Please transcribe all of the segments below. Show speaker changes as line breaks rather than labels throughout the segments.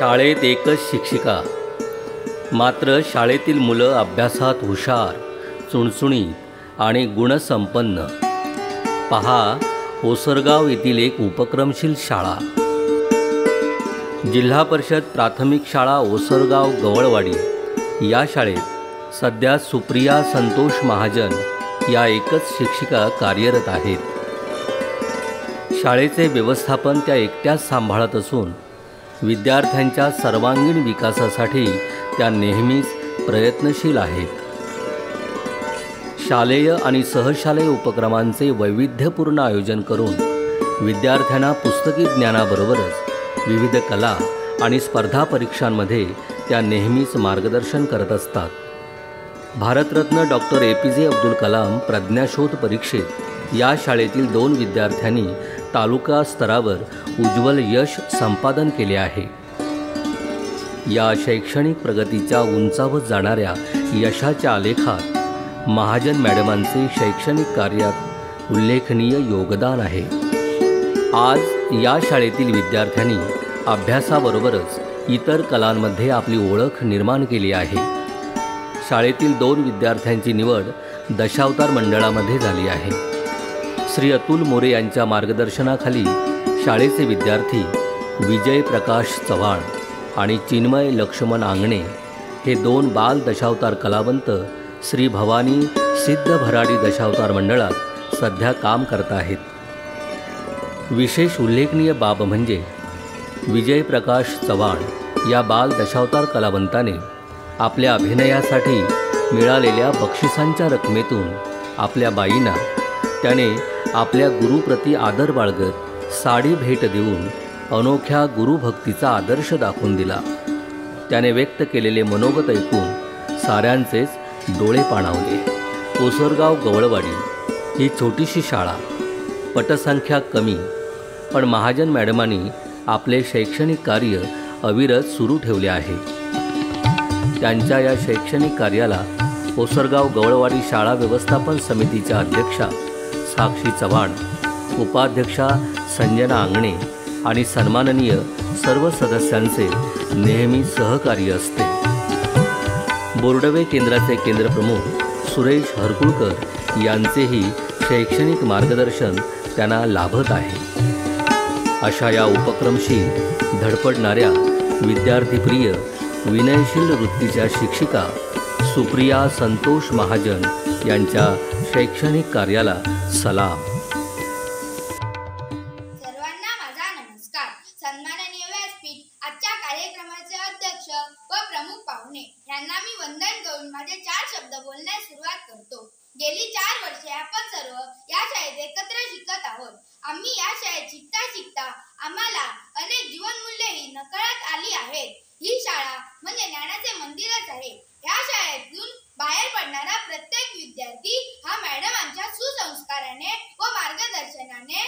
शाळेत एकच शिक्षिका, मात्र शाळेतील मुलं अभ्यासात हुशार, चुणचुणीत आणि गुणसंपन्न. पहा ओसरगाव येथील एक उपक्रमशील शाळा. जिल्हा परिषद प्राथमिक शाळा ओसरगाव गवळवाडी या शाळेत सध्या सुप्रिया संतोष महाजन या एकच शिक्षिका कार्यरत आहेत. शाळेचे व्यवस्थापन त्या एकट्याच सांभाळत असून विद्यार्थ्यांच्या सर्वांगीण विकासासाठी त्या नेहमीच प्रयत्नशील आहेत. शालेय आणि सहशालेय उपक्रमांचे वैविध्यपूर्ण आयोजन करून विद्यार्थ्यांना पुस्तकी ज्ञानाबरोबरच विविध कला आणि स्पर्धा परीक्षांमध्ये त्या नेहमीच मार्गदर्शन करत असतात. भारतरत्न डॉक्टर APJ अब्दुल कलाम प्रज्ञाशोध परीक्षेत या शाळेतील 2 विद्यार्थ्यांनी तालुका स्तरावर उज्ज्वल यश संपादन केले आहे. या शैक्षणिक प्रगतीच्या उंचावर जाणाऱ्या यशाच्या आलेखात महाजन मॅडमांचे शैक्षणिक कार्यात उल्लेखनीय योगदान आहे. आज या शाळेतील विद्यार्थ्यांनी अभ्यासाबरोबरच इतर कलांमध्ये आपली ओळख निर्माण केली आहे. शाळेतील 2 विद्यार्थ्यांची निवड दशावतार मंडळामध्ये झाली आहे. श्री अतुल मोरे यांच्या मार्गदर्शनाखाली शाळेचे विद्यार्थी विजय प्रकाश चव्हाण आणि चिन्मय लक्ष्मण आंगणे हे 2 बाल दशावतार कलावंत श्री भवानी सिद्ध भराडी दशावतार मंडळात सध्या काम करत आहेत. विशेष उल्लेखनीय बाब म्हणजे विजय प्रकाश चव्हाण या बाल दशावतार कलावंताने आपल्या अभिनयासाठी मिळालेल्या बक्षिसांच्या रकमेतून आपल्या बाईंना त्याने आपल्या गुरुप्रती आदर बाळगत साडी भेट देऊन अनोख्या गुरुभक्तीचा आदर्श दाखवून दिला. त्याने व्यक्त केलेले मनोगत ऐकून साऱ्यांचेच डोळे पाणावले. ओसरगाव गवळवाडी ही छोटीशी शाळा, पटसंख्या कमी, पण महाजन मॅडमांनी आपले शैक्षणिक कार्य अविरत सुरू ठेवले आहे. त्यांच्या या शैक्षणिक कार्याला ओसरगाव गवळवाडी शाळा व्यवस्थापन समितीच्या अध्यक्षा साक्षी चव्हाण, उपाध्यक्षा संजना आंगणे आणि सन्माननीय सर्व सदस्यांचे नेहमी सहकार्य असते. बोर्डवे केंद्राचे केंद्रप्रमुख सुरेश हरकुळकर यांचेही शैक्षणिक मार्गदर्शन त्यांना लाभत आहे. अशा या उपक्रमशील, धडपडणाऱ्या, विद्यार्थीप्रिय, विनयशील वृत्तीच्या शिक्षिका सुप्रिया संतोष महाजन यांच्या शैक्षणिक कार्याला सलाम.
सर्वांना माझा नमस्कार. सन्माननीय व्यासपीठ, आजच्या कार्यक्रमाचे अध्यक्ष व प्रमुख पाहुणे यांना मी वंदन करून माझे 4 शब्द बोलण्यास सुरुवात करतो. गेली 4 वर्षे आपण सर्व या शाळेत एकत्र शिकत आहोत. आम्ही या शाळेत शिकता शिकता आम्हाला अनेक जीवनमूल्येही नकळत आली आहेत. ही शाळा म्हणजे ज्ञानाचे मंदिरच आहे. या शाळेतून बाहेर पडणारा प्रत्येक विद्यार्थी हा मॅडमांच्या सुसंस्काराने व मार्गदर्शनाने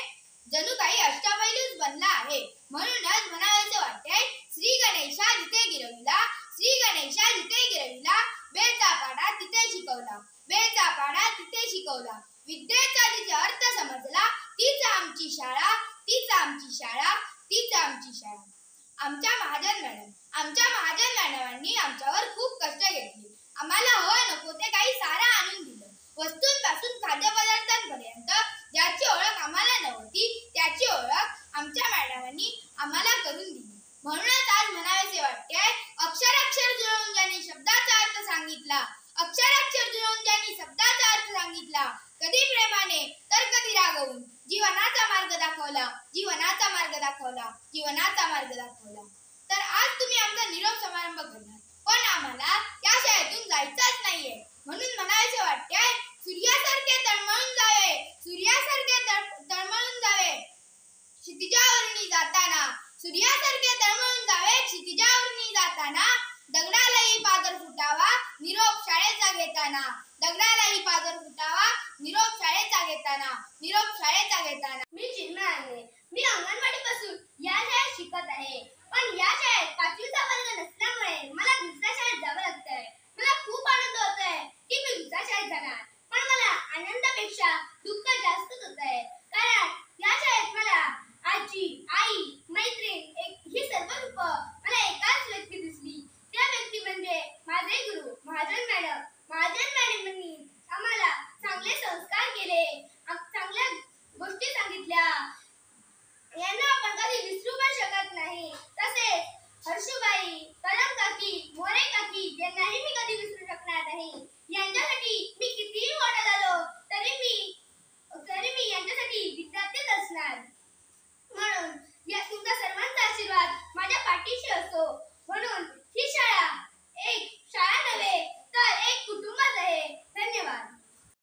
जणू काही अष्टपैलूच बनला आहे. म्हणूनच म्हणावेसे वाटते, श्री गणेशा जिथे गिरविला, श्री गणेशा जिथे गिरविला, बेचा पाडा तिथे शिकवला, बेचा पाडा तिथे शिकवला. विद्येचा जिथे अर्थ समजला, तीच आमची शाळा, तीच आमची शाळा, तीच आमची शाळा. आमच्या महाजन मॅडमांनी आमच्यावर खूप कष्ट घेतले. आम्हाला हवं नको ते काही सारं आणून दिलं. वस्तूंपासून खाद्यपदार्थांपर्यंत ज्याची ओळख आम्हाला नव्हती त्याची ओळख आमच्या मॅडमांनी आम्हाला करून दिली. म्हणूनच आज म्हणावेसे वाटते, अक्षर जुळवून ज्यांनी शब्दाचा अर्थ सांगितला, अक्षर जुळवून ज्यांनी शब्दाचा अर्थ सांगितला, कधी प्रेमाने तर कधी रागवून जीवनाचा मार्ग दाखवला, जीवनाचा मार्ग दाखवला, जीवनाचा मार्ग दाखवला. तर आज तुम्ही आमचा निरोप समारंभ करणार, पण आम्हाला या शाळेतून जायचंच नाहीये. म्हणून म्हणायचे वाटते, सूर्यासारखे तळमळून जावे, सूर्यासारखे तळमळून जावे क्षितिजावरनी जाताना, सूर्यासारखे तळमळून जावे क्षितिजावरनी जाताना. दगडालाही पाजर फुटावा निरोप शाळेचा घेताना, दगडालाही पाजर फुटावा निरोप शाळेचा घेताना, निरोप शाळेचा घेताना.
मी चिन्मय, मी अंगणवाडीपासून